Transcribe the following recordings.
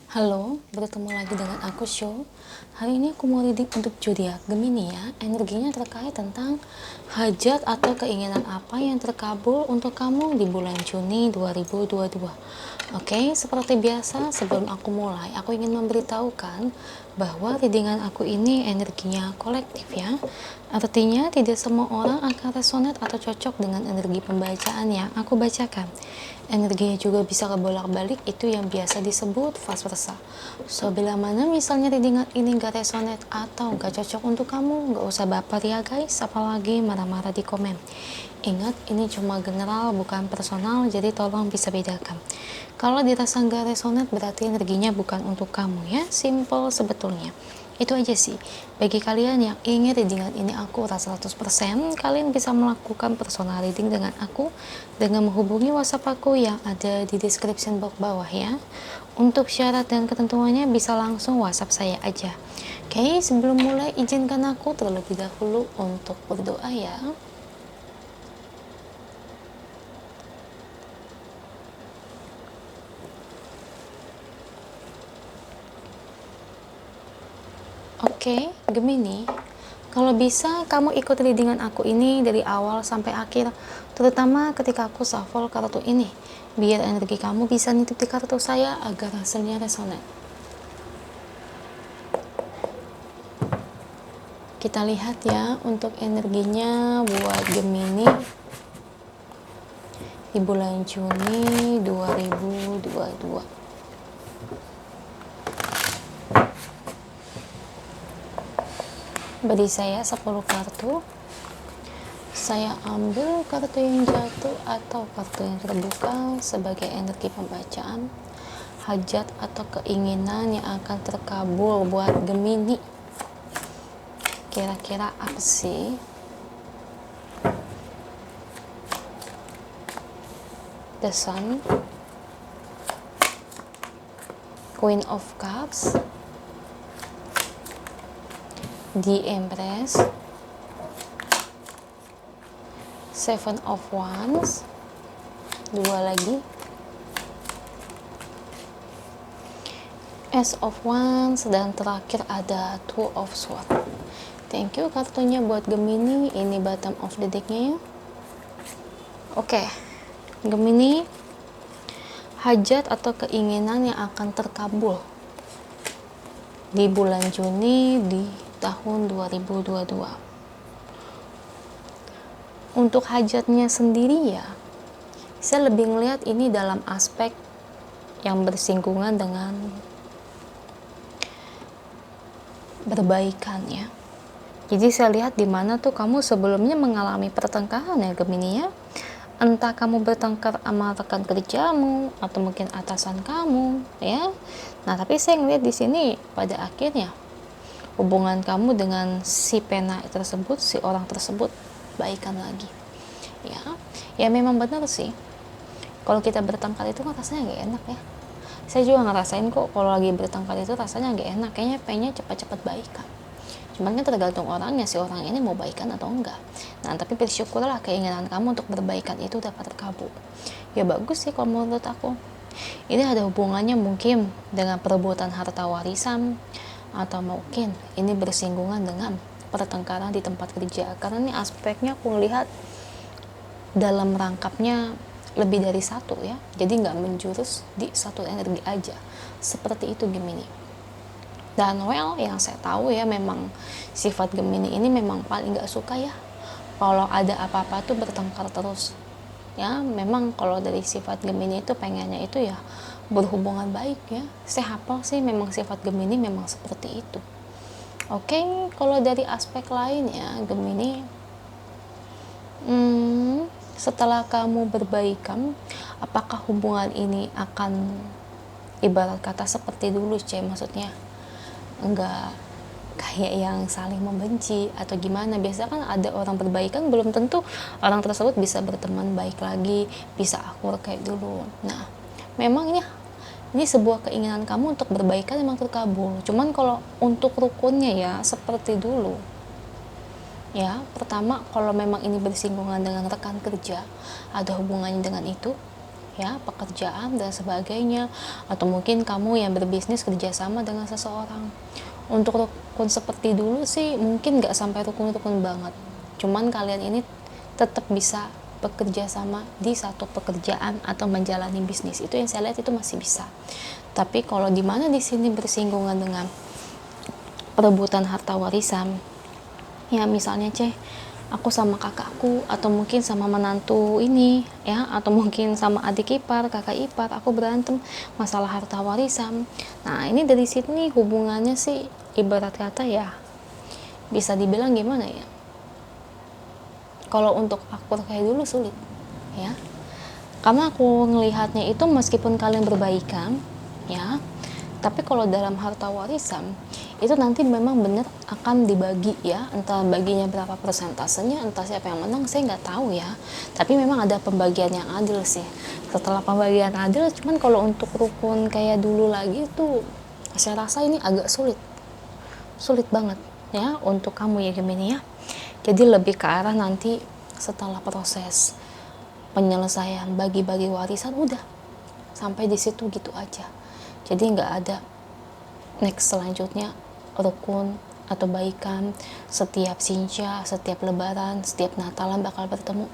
Halo, bertemu lagi dengan aku Show. Hari ini aku mau reading untuk zodiak Gemini ya. Energinya terkait tentang hajat atau keinginan apa yang terkabul untuk kamu di bulan Juni 2022. Oke, seperti biasa sebelum aku mulai, aku ingin memberitahukan bahwa readingan aku ini energinya kolektif ya. Artinya tidak semua orang akan resonate atau cocok dengan energi pembacaan yang aku bacakan. Energinya juga bisa kebolak-balik, itu yang biasa disebut vice versa. So, bila mana misalnya readingan ini gak resonate atau gak cocok untuk kamu, gak usah baper ya guys, apalagi marah-marah di komen. Ingat, ini cuma general, bukan personal, jadi tolong bisa bedakan. Kalau dirasa gak resonate, berarti energinya bukan untuk kamu ya, simple sebetulnya. Itu aja sih. Bagi kalian yang ingin readingan ini akurat 100%, kalian bisa melakukan personal reading dengan aku dengan menghubungi WhatsApp aku yang ada di description box bawah ya. Untuk syarat dan ketentuannya bisa langsung WhatsApp saya aja. Oke, sebelum mulai izinkan aku terlebih dahulu untuk berdoa ya. Oke, Gemini, kalau bisa kamu ikut readingan aku ini dari awal sampai akhir, terutama ketika aku shuffle kartu ini, biar energi kamu bisa nitip di kartu saya agar hasilnya resonan. Kita lihat ya untuk energinya buat Gemini di bulan Juni 2022. Beri saya 10 kartu. Saya ambil kartu yang jatuh atau kartu yang terbuka sebagai energi pembacaan hajat atau keinginan yang akan terkabul buat Gemini. Kira-kira apa sih? The Sun, Queen of Cups, The Empress, Seven of Wands, dua lagi, Ace of Wands, dan terakhir ada Two of Swords. Thank you kartunya buat Gemini. Ini bottom of the decknya ya. Oke, Gemini, hajat atau keinginan yang akan terkabul di bulan Juni di tahun 2022. Untuk hajatnya sendiri ya, saya lebih ngelihat ini dalam aspek yang bersinggungan dengan berbaikan ya. Jadi saya lihat di mana tuh kamu sebelumnya mengalami pertengkaran ya Gemini ya. Entah kamu bertengkar sama rekan kerjamu atau mungkin atasan kamu ya. Nah, tapi saya ngelihat di sini pada akhirnya hubungan kamu dengan si pena tersebut, si orang tersebut baikan lagi. Ya, ya memang benar sih. Kalau kita bertengkar itu kan rasanya gak enak ya. Saya juga ngerasain kok kalau lagi bertengkar itu rasanya gak enak. Kayaknya pengennya cepat-cepat baikan. Cuman kan tergantung orangnya, si orang ini mau baikan atau enggak. Nah, tapi bersyukurlah keinginan kamu untuk berbaikan itu dapat terkabul. Ya bagus sih kalau menurut aku. Ini ada hubungannya mungkin dengan perebutan harta warisan, atau mungkin ini bersinggungan dengan pertengkaran di tempat kerja. Karena ini aspeknya aku lihat dalam rangkapnya lebih dari satu ya. Jadi nggak menjurus di satu energi aja. Seperti itu Gemini. Dan well, yang saya tahu ya memang sifat Gemini ini memang paling gak suka ya kalau ada apa-apa tuh bertengkar terus ya. Memang kalau dari sifat Gemini itu pengennya itu ya berhubungan baik ya. Saya hafal sih memang sifat Gemini memang seperti itu. Oke, kalau dari aspek lainnya Gemini, setelah kamu berbaikan, apakah hubungan ini akan ibarat kata seperti dulu maksudnya enggak kayak yang saling membenci atau gimana. Biasanya kan ada orang berbaikan, belum tentu orang tersebut bisa berteman baik lagi, bisa akur kayak dulu. Nah, memang ini sebuah keinginan kamu untuk berbaikan memang terkabul. Cuman kalau untuk rukunnya ya seperti dulu. Ya, pertama kalau memang ini bersinggungan dengan rekan kerja, ada hubungannya dengan itu ya, pekerjaan dan sebagainya, atau mungkin kamu yang berbisnis kerjasama dengan seseorang. Untuk rukun seperti dulu sih mungkin nggak sampai rukun-rukun banget, cuman kalian ini tetap bisa bekerja sama di satu pekerjaan atau menjalani bisnis, itu yang saya lihat itu masih bisa. Tapi kalau di mana di sini bersinggungan dengan perebutan harta warisan, ya misalnya aku sama kakakku, atau mungkin sama menantu ini ya, atau mungkin sama adik ipar, kakak ipar, aku berantem masalah harta warisan. Nah ini dari sini hubungannya sih ibarat kata ya, bisa dibilang gimana ya, kalau untuk akur kayak dulu sulit ya, karena aku ngelihatnya itu meskipun kalian berbaikan ya, tapi kalau dalam harta warisan itu nanti memang benar akan dibagi ya, entah baginya berapa persentasenya, entah siapa yang menang saya nggak tahu ya, tapi memang ada pembagian yang adil sih. Setelah pembagian adil, cuman kalau untuk rukun kayak dulu lagi itu saya rasa ini agak sulit banget ya untuk kamu ya Gemini ya. Jadi lebih ke arah nanti setelah proses penyelesaian bagi-bagi warisan udah sampai di situ gitu aja, jadi nggak ada next selanjutnya rukun atau baikan setiap sinca, setiap lebaran, setiap natalan bakal bertemu.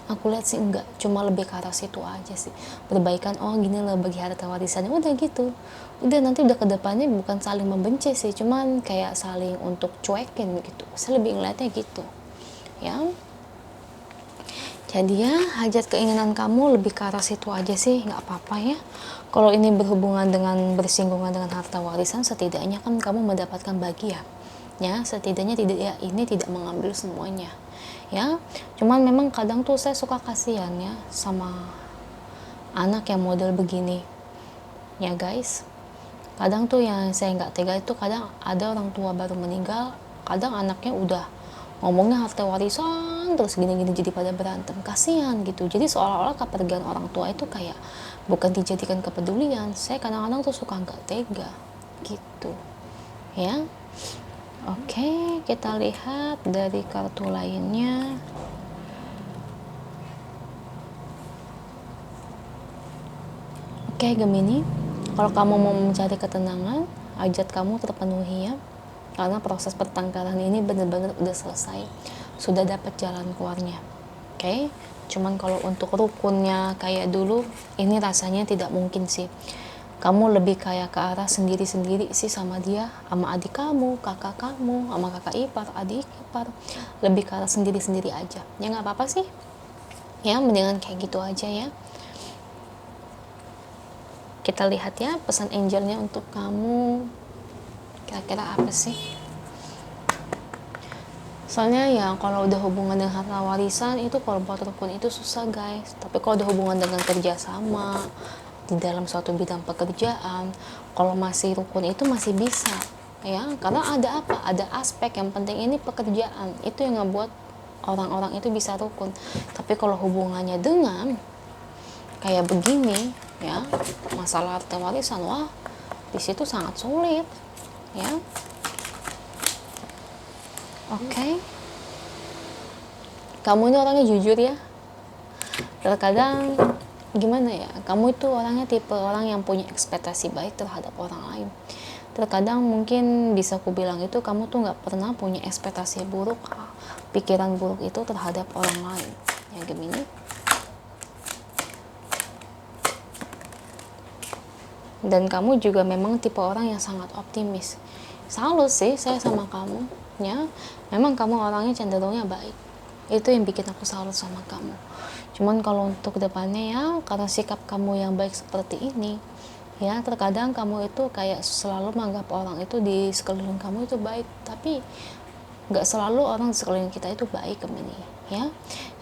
Aku lihat sih enggak, cuma lebih ke arah situ aja sih, berbaikan, oh gini lah bagi harta warisannya, udah gitu, udah nanti udah kedepannya bukan saling membenci sih, cuman kayak saling untuk cuekin gitu, saya lebih ngeliatnya gitu ya. Jadi ya hajat keinginan kamu lebih ke arah situ aja sih, nggak apa-apa ya. Kalau ini berhubungan dengan bersinggungan dengan harta warisan, setidaknya kan kamu mendapatkan bagian ya, setidaknya tidak ya, ini tidak mengambil semuanya ya. Cuman memang kadang tuh saya suka kasihan ya sama anak yang model begini ya guys. Kadang tuh yang saya nggak tega itu, kadang ada orang tua baru meninggal, kadang anaknya udah ngomongnya harta warisan terus gini-gini, jadi pada berantem, kasihan gitu. Jadi seolah-olah kepergian orang tua itu kayak bukan dijadikan kepedulian. Saya kadang-kadang tuh suka nggak tega gitu ya. Oke, kita lihat dari kartu lainnya. Oke Gemini, kalau kamu mau mencari ketenangan, hajat kamu terpenuhi ya, karena proses pertengkaran ini benar-benar udah selesai, sudah dapat jalan keluarnya. Oke, cuman kalau untuk rukunnya kayak dulu, ini rasanya tidak mungkin sih. Kamu lebih kayak ke arah sendiri-sendiri sih sama dia, sama adik kamu, kakak kamu, sama kakak ipar, adik ipar, lebih ke arah sendiri-sendiri aja. Ya nggak apa-apa sih, ya mendingan kayak gitu aja ya. Kita lihat ya pesan angelnya untuk kamu, kira-kira apa sih? Soalnya ya kalau udah hubungan dengan harta warisan itu, kalau buat rukun itu susah guys. Tapi kalau udah hubungan dengan kerjasama di dalam suatu bidang pekerjaan, kalau masih rukun itu masih bisa ya, karena ada apa, ada aspek yang penting ini pekerjaan, itu yang ngebuat orang-orang itu bisa rukun. Tapi kalau hubungannya dengan kayak begini ya, masalah harta warisan, wah di situ sangat sulit ya. Oke. Kamu ini orangnya jujur ya, terkadang gimana ya, kamu itu orangnya tipe orang yang punya ekspektasi baik terhadap orang lain. Terkadang mungkin bisa aku bilang itu kamu tuh nggak pernah punya ekspektasi buruk, pikiran buruk itu terhadap orang lain ya Gemini. Dan kamu juga memang tipe orang yang sangat optimis. Salut sih saya sama kamu ya, memang kamu orangnya cenderungnya baik, itu yang bikin aku salut sama kamu. Cuman kalau untuk depannya ya, karena sikap kamu yang baik seperti ini ya, terkadang kamu itu kayak selalu menganggap orang itu di sekeliling kamu itu baik, tapi nggak selalu orang di sekeliling kita itu baik Gemini ya.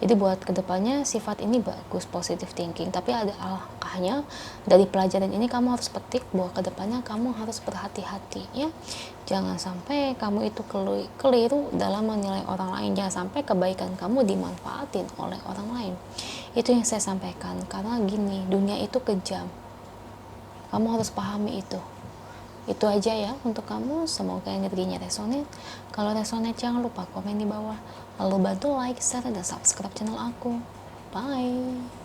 Jadi buat kedepannya sifat ini bagus, positive thinking, tapi ada alangkahnya dari pelajaran ini kamu harus petik bahwa kedepannya kamu harus berhati-hati ya, jangan sampai kamu itu keliru dalam menilai orang lain, jangan sampai kebaikan kamu dimanfaatin oleh orang lain. Itu yang saya sampaikan, karena gini, dunia itu kejam, kamu harus pahami itu. Itu aja ya untuk kamu, semoga energinya resonate. Kalau resonate jangan lupa komen di bawah, lalu bantu like, share, dan subscribe channel aku. Bye.